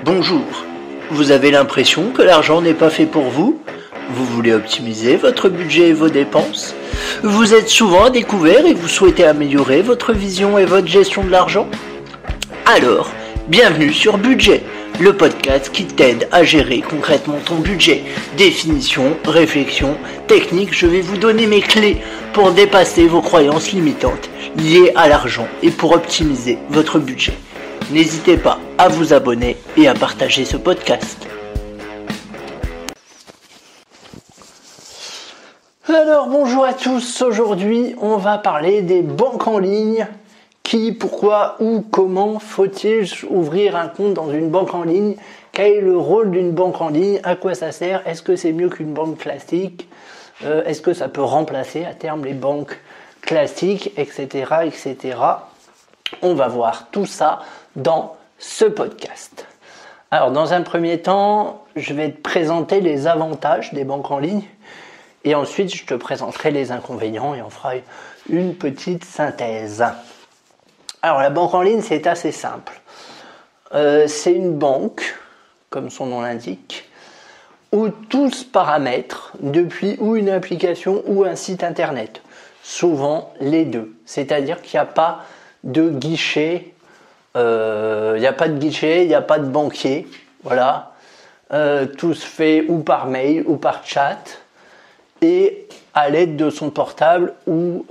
Bonjour, vous avez l'impression que l'argent n'est pas fait pour vous? Vous voulez optimiser votre budget et vos dépenses? Vous êtes souvent à découvert et vous souhaitez améliorer votre vision et votre gestion de l'argent? Alors, bienvenue sur Budget, le podcast qui t'aide à gérer concrètement ton budget. Définition, réflexion, technique, je vais vous donner mes clés pour dépasser vos croyances limitantes liées à l'argent et pour optimiser votre budget. N'hésitez pas à vous abonner et à partager ce podcast. Alors bonjour à tous, aujourd'hui on va parler des banques en ligne. Qui, pourquoi, où, comment faut-il ouvrir un compte dans une banque en ligne? Quel est le rôle d'une banque en ligne? À quoi ça sert? Est-ce que c'est mieux qu'une banque classique? Est-ce que ça peut remplacer à terme les banques classiques, etc., etc. On va voir tout ça dans ce podcast. Alors, dans un premier temps, je vais te présenter les avantages des banques en ligne et ensuite, je te présenterai les inconvénients et on fera une petite synthèse. Alors, la banque en ligne, c'est assez simple. C'est une banque, comme son nom l'indique, où tout se paramètre depuis ou une application ou un site internet. Souvent, les deux. C'est-à-dire qu'il n'y a pas de guichet, il n'y a pas de banquier. Voilà. Tout se fait ou par mail ou par chat et à l'aide de son portable ou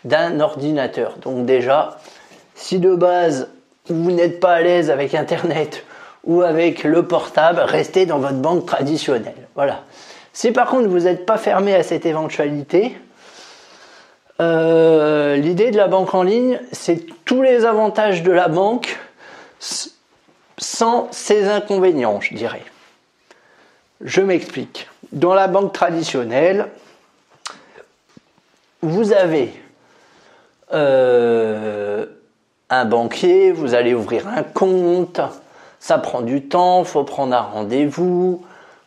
d'un ordinateur. Donc déjà, si de base vous n'êtes pas à l'aise avec Internet ou avec le portable, restez dans votre banque traditionnelle. Voilà. Si par contre vous n'êtes pas fermé à cette éventualité, l'idée de la banque en ligne, c'est tous les avantages de la banque sans ses inconvénients, je dirais. Je m'explique. Dans la banque traditionnelle, vous avez un banquier, vous allez ouvrir un compte, ça prend du temps, il faut prendre un rendez-vous,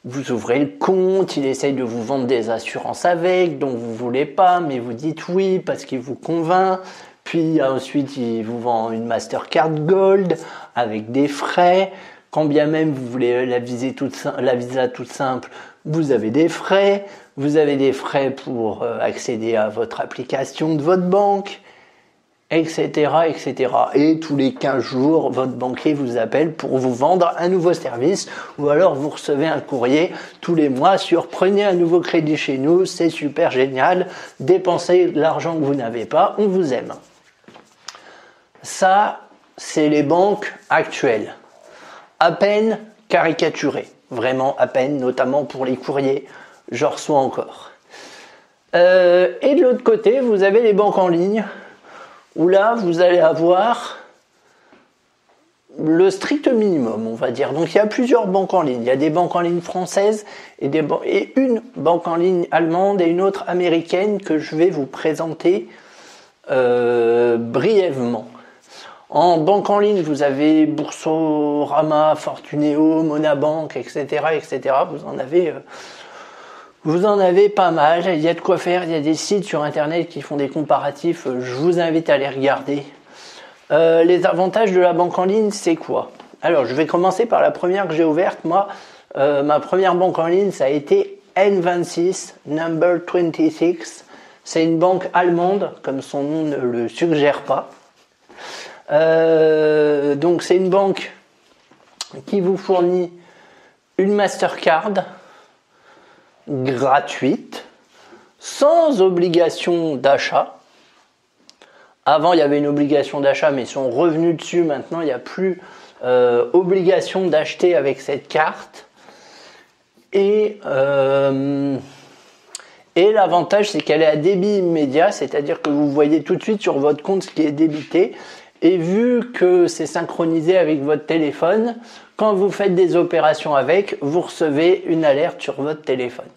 vous ouvrez le compte, il essaye de vous vendre des assurances avec, dont vous ne voulez pas, mais vous dites oui parce qu'il vous convainc, puis ensuite il vous vend une Mastercard Gold avec des frais, quand bien même vous voulez la visa toute simple, vous avez des frais pour accéder à votre application de votre banque, etc., etc. Et tous les 15 jours, votre banquier vous appelle pour vous vendre un nouveau service ou alors vous recevez un courrier tous les mois sur prenez un nouveau crédit chez nous, c'est super génial, dépensez l'argent que vous n'avez pas, on vous aime. Ça, c'est les banques actuelles. À peine caricaturées, vraiment à peine, notamment pour les courriers, j'en reçois encore. Et de l'autre côté, vous avez les banques en ligne, où là, vous allez avoir le strict minimum, on va dire. Donc, il y a plusieurs banques en ligne. Il y a des banques en ligne françaises et une banque en ligne allemande et une autre américaine que je vais vous présenter brièvement. En banque en ligne, vous avez Boursorama, Fortuneo, Monabank, etc., etc. Vous en avez pas mal, il y a de quoi faire, il y a des sites sur internet qui font des comparatifs, je vous invite à les regarder. Les avantages de la banque en ligne, c'est quoi? Alors, je vais commencer par la première que j'ai ouverte. Moi, ma première banque en ligne, ça a été N26, Number 26. C'est une banque allemande, comme son nom ne le suggère pas. Donc, c'est une banque qui vous fournit une Mastercard gratuite, sans obligation d'achat. Avant, il y avait une obligation d'achat, mais ils sont revenus dessus. Maintenant, il n'y a plus obligation d'acheter avec cette carte. Et l'avantage, c'est qu'elle est à débit immédiat, c'est-à-dire que vous voyez tout de suite sur votre compte ce qui est débité. Et vu que c'est synchronisé avec votre téléphone, quand vous faites des opérations avec, vous recevez une alerte sur votre téléphone.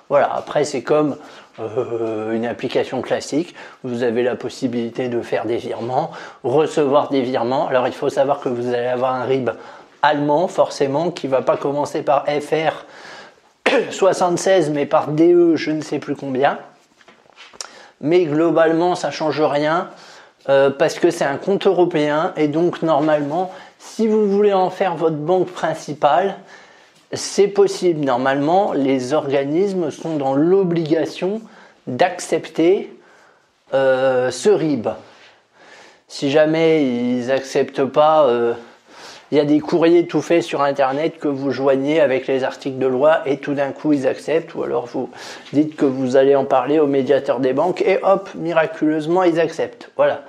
Voilà, après c'est comme une application classique. Vous avez la possibilité de faire des virements, recevoir des virements. Alors il faut savoir que vous allez avoir un RIB allemand forcément qui ne va pas commencer par FR 76 mais par DE je ne sais plus combien. Mais globalement ça ne change rien. parce que c'est un compte européen et donc normalement, si vous voulez en faire votre banque principale, c'est possible. Normalement, les organismes sont dans l'obligation d'accepter ce RIB. Si jamais ils n'acceptent pas, il y a des courriers tout faits sur Internet que vous joignez avec les articles de loi et tout d'un coup ils acceptent, ou alors vous dites que vous allez en parler au médiateur des banques et hop, miraculeusement ils acceptent. Voilà,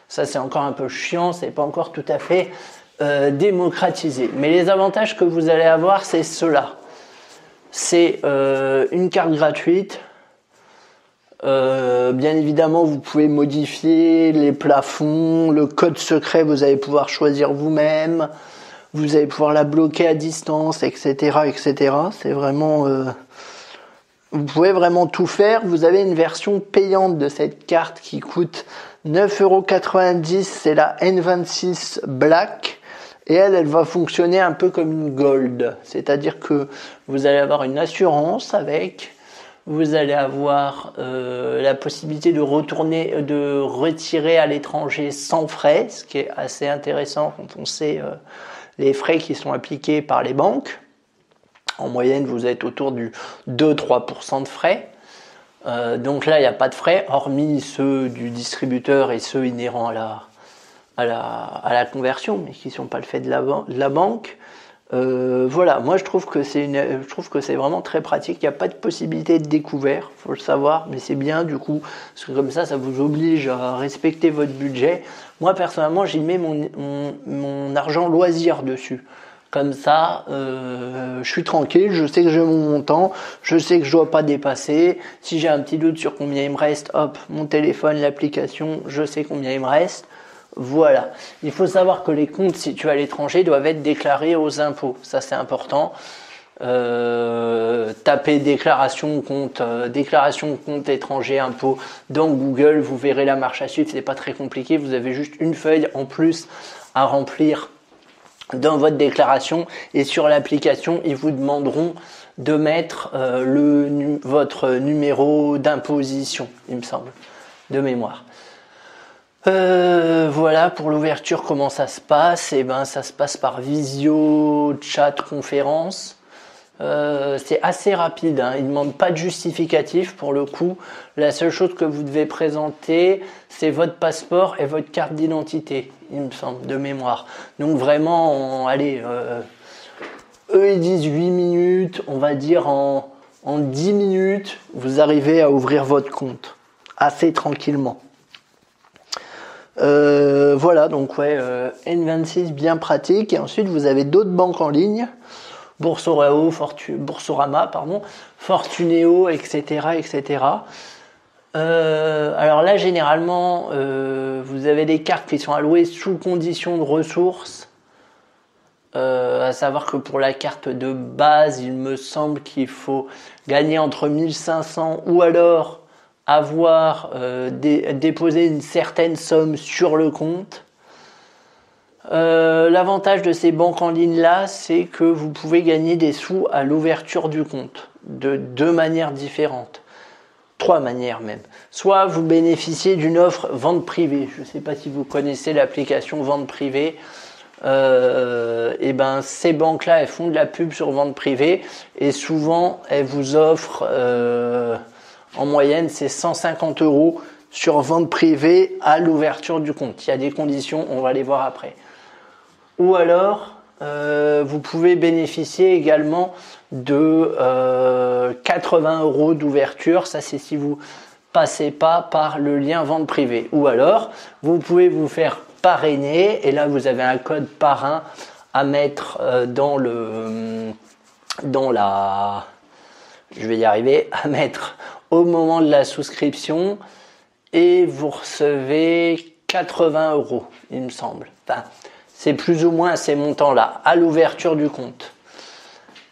ça c'est encore un peu chiant, c'est pas encore tout à fait démocratisé. Mais les avantages que vous allez avoir, c'est cela. C'est une carte gratuite. Bien évidemment, vous pouvez modifier les plafonds, le code secret, vous allez pouvoir choisir vous-même, vous allez pouvoir la bloquer à distance, etc., etc. C'est vraiment, vous pouvez vraiment tout faire. Vous avez une version payante de cette carte qui coûte 9,90 €. C'est la N26 Black. Et elle va fonctionner un peu comme une Gold. C'est-à-dire que vous allez avoir une assurance avec. Vous allez avoir la possibilité de retirer à l'étranger sans frais, ce qui est assez intéressant quand on sait les frais qui sont appliqués par les banques. En moyenne, vous êtes autour du 2-3% de frais. Donc là, il n'y a pas de frais, hormis ceux du distributeur et ceux inhérents à la conversion, mais qui ne sont pas le fait de la banque. Voilà, moi je trouve que c'est vraiment très pratique. Il n'y a pas de possibilité de découvert, faut le savoir, mais c'est bien du coup, parce que comme ça vous oblige à respecter votre budget. Moi personnellement, j'y mets mon argent loisir dessus. Comme ça, je suis tranquille, je sais que j'ai mon montant, je sais que je dois pas dépasser. Si j'ai un petit doute sur combien il me reste, hop, mon téléphone, l'application, je sais combien il me reste. Voilà. Il faut savoir que les comptes situés à l'étranger doivent être déclarés aux impôts. Ça, c'est important. Tapez déclaration de compte étranger impôts dans Google. Vous verrez la marche à suivre. C'est pas très compliqué. Vous avez juste une feuille en plus à remplir dans votre déclaration. Et sur l'application, ils vous demanderont de mettre votre numéro d'imposition, il me semble, de mémoire. Voilà pour l'ouverture, comment ça se passe. Ça se passe par visio, chat, conférence. C'est assez rapide, hein. Il ne demande pas de justificatif pour le coup. La seule chose que vous devez présenter, c'est votre passeport et votre carte d'identité, il me semble, de mémoire. Donc vraiment, eux ils disent 8 minutes, on va dire en 10 minutes, vous arrivez à ouvrir votre compte assez tranquillement. Voilà, donc N26 bien pratique. Et ensuite vous avez d'autres banques en ligne, Boursorama, Fortuneo, etc., etc. Alors là, généralement, vous avez des cartes qui sont allouées sous condition de ressources. À savoir que pour la carte de base, il me semble qu'il faut gagner entre 1500 ou alors avoir déposé une certaine somme sur le compte. L'avantage de ces banques en ligne là, c'est que vous pouvez gagner des sous à l'ouverture du compte de 2 manières différentes, 3 manières même. Soit vous bénéficiez d'une offre vente privée. Je ne sais pas si vous connaissez l'application vente privée. Ces banques là, elles font de la pub sur vente privée et souvent elles vous offrent en moyenne, c'est 150 € sur vente privée à l'ouverture du compte. Il y a des conditions, on va les voir après. Ou alors, vous pouvez bénéficier également de 80 € d'ouverture. Ça, c'est si vous passez pas par le lien vente privée. Ou alors, vous pouvez vous faire parrainer. Et là, vous avez un code parrain à mettre je vais y arriver, à mettre au moment de la souscription et vous recevez 80 €, il me semble. Enfin, c'est plus ou moins ces montants-là à l'ouverture du compte.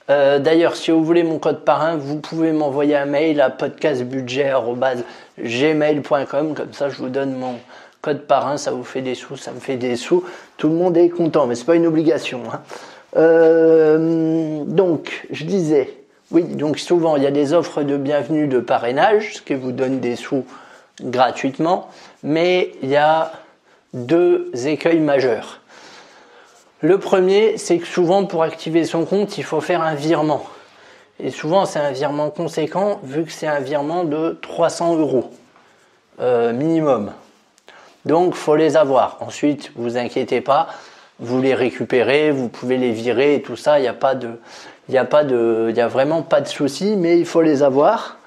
D'ailleurs, si vous voulez mon code parrain, vous pouvez m'envoyer un mail à podcastbudget@gmail.com. Comme ça, je vous donne mon code parrain. Ça vous fait des sous, ça me fait des sous. Tout le monde est content, mais c'est pas une obligation, hein. Donc, je disais, oui, donc souvent il y a des offres de bienvenue de parrainage, ce qui vous donne des sous gratuitement, mais il y a deux écueils majeurs. Le premier, c'est que souvent pour activer son compte, il faut faire un virement. Et souvent, c'est un virement conséquent vu que c'est un virement de 300 euros minimum. Donc, il faut les avoir. Ensuite, vous inquiétez pas, vous les récupérez, vous pouvez les virer et tout ça. Il n'y a vraiment pas de souci, mais il faut les avoir.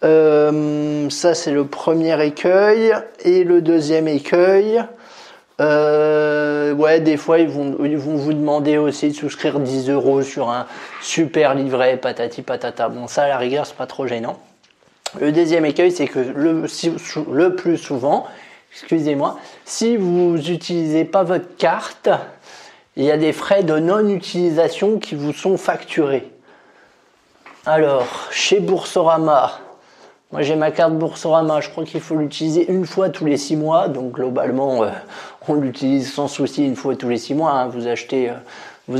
Ça, c'est le premier écueil. Et le deuxième écueil, des fois, ils vont vous demander aussi de souscrire 10 euros sur un super livret, patati patata. Bon, ça, à la rigueur, c'est pas trop gênant. Le deuxième écueil, c'est que le plus souvent, excusez-moi, si vous n'utilisez pas votre carte, il y a des frais de non-utilisation qui vous sont facturés. Alors, chez Boursorama, moi j'ai ma carte Boursorama, je crois qu'il faut l'utiliser une fois tous les 6 mois, donc globalement on l'utilise sans souci une fois tous les 6 mois, hein. Vous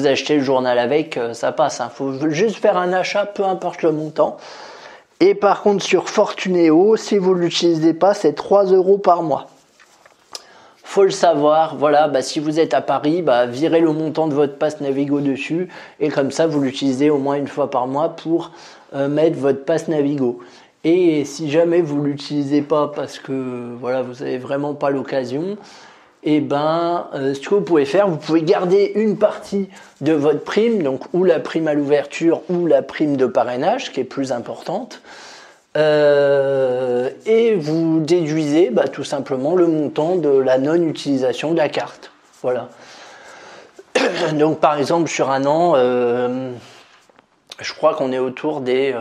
achetez le journal avec, ça passe, il faut juste faire un achat, peu importe le montant. Et par contre sur Fortunéo, si vous ne l'utilisez pas, c'est 3 euros par mois. Faut le savoir, voilà, si vous êtes à Paris, virez le montant de votre pass Navigo dessus et comme ça vous l'utilisez au moins une fois par mois pour mettre votre pass Navigo. Et si jamais vous ne l'utilisez pas parce que voilà, vous n'avez vraiment pas l'occasion, ce que vous pouvez faire, vous pouvez garder une partie de votre prime, donc ou la prime à l'ouverture ou la prime de parrainage qui est plus importante. Et vous déduisez tout simplement le montant de la non-utilisation de la carte. Voilà. Donc par exemple sur un an, je crois qu'on est autour des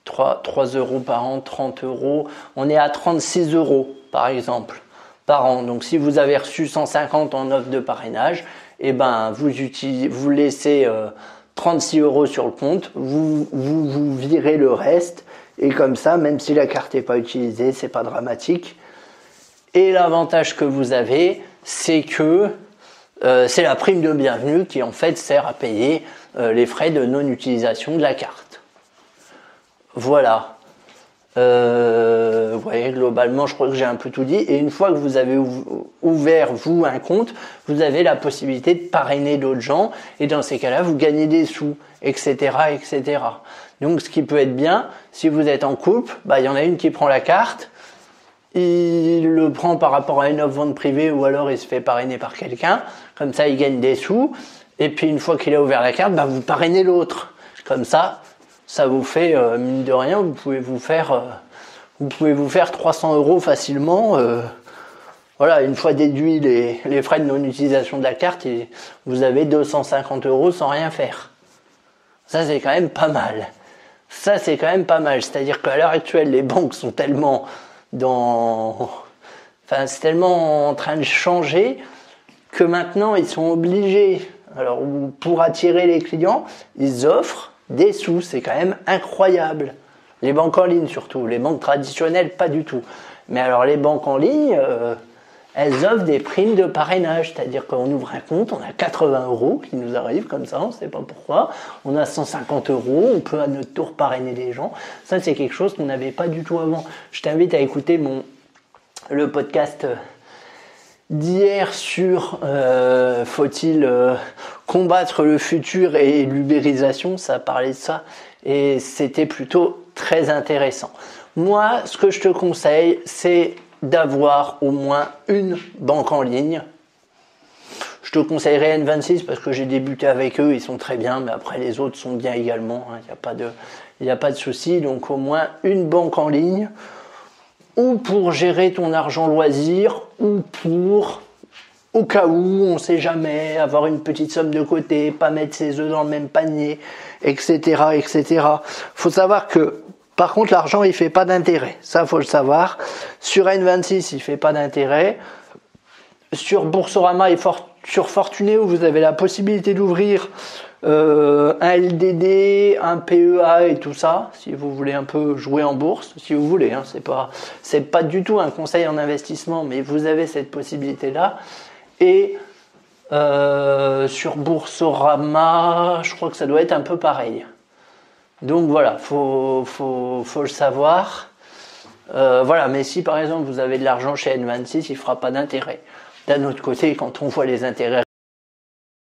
3 euros par an, 30 euros. On est à 36 euros par exemple par an. Donc si vous avez reçu 150 en offre de parrainage, vous laissez 36 euros sur le compte, vous virez le reste. Et comme ça, même si la carte n'est pas utilisée, c'est pas dramatique. Et l'avantage que vous avez, c'est que c'est la prime de bienvenue qui en fait sert à payer les frais de non-utilisation de la carte. Voilà. Vous voyez, globalement, je crois que j'ai un peu tout dit. Et une fois que vous avez ouvert, vous, un compte, vous avez la possibilité de parrainer d'autres gens. Et dans ces cas-là, vous gagnez des sous, etc., etc. Donc, ce qui peut être bien, si vous êtes en couple, il y en a une qui prend la carte, il le prend par rapport à une offre vente privée ou alors il se fait parrainer par quelqu'un. Comme ça, il gagne des sous. Et puis, une fois qu'il a ouvert la carte, vous parrainez l'autre. Comme ça, ça vous fait, mine de rien, vous pouvez vous faire 300 euros facilement. Voilà, une fois déduit les frais de non-utilisation de la carte, vous avez 250 euros sans rien faire. Ça, c'est quand même pas mal. C'est-à-dire qu'à l'heure actuelle, les banques sont tellement c'est tellement en train de changer que maintenant, ils sont obligés. Alors, pour attirer les clients, ils offrent des sous. C'est quand même incroyable. Les banques en ligne surtout. Les banques traditionnelles, pas du tout. Mais alors, les banques en ligne, elles offrent des primes de parrainage, c'est-à-dire qu'on ouvre un compte, on a 80 euros qui nous arrivent comme ça, on ne sait pas pourquoi, on a 150 euros, on peut à notre tour parrainer les gens. Ça, c'est quelque chose qu'on n'avait pas du tout avant. Je t'invite à écouter le podcast d'hier sur faut-il combattre le futur et l'ubérisation, ça parlait de ça, et c'était plutôt très intéressant. Moi, ce que je te conseille, c'est d'avoir au moins une banque en ligne. Je te conseillerais N26 parce que j'ai débuté avec eux, ils sont très bien, mais après les autres sont bien également, il n'y a pas de souci. Donc au moins une banque en ligne, ou pour gérer ton argent loisir, ou pour, au cas où, on ne sait jamais, avoir une petite somme de côté, pas mettre ses œufs dans le même panier, etc., etc. Faut savoir que par contre, l'argent, il fait pas d'intérêt. Ça, faut le savoir. Sur N26, il fait pas d'intérêt. Sur Boursorama et sur Fortunéo, vous avez la possibilité d'ouvrir un LDD, un PEA et tout ça, si vous voulez un peu jouer en bourse, si vous voulez. C'est pas du tout un conseil en investissement, mais vous avez cette possibilité-là. Et sur Boursorama, je crois que ça doit être un peu pareil. Donc voilà, faut le savoir. Voilà, mais si par exemple vous avez de l'argent chez N26, il ne fera pas d'intérêt. D'un autre côté, quand on voit les intérêts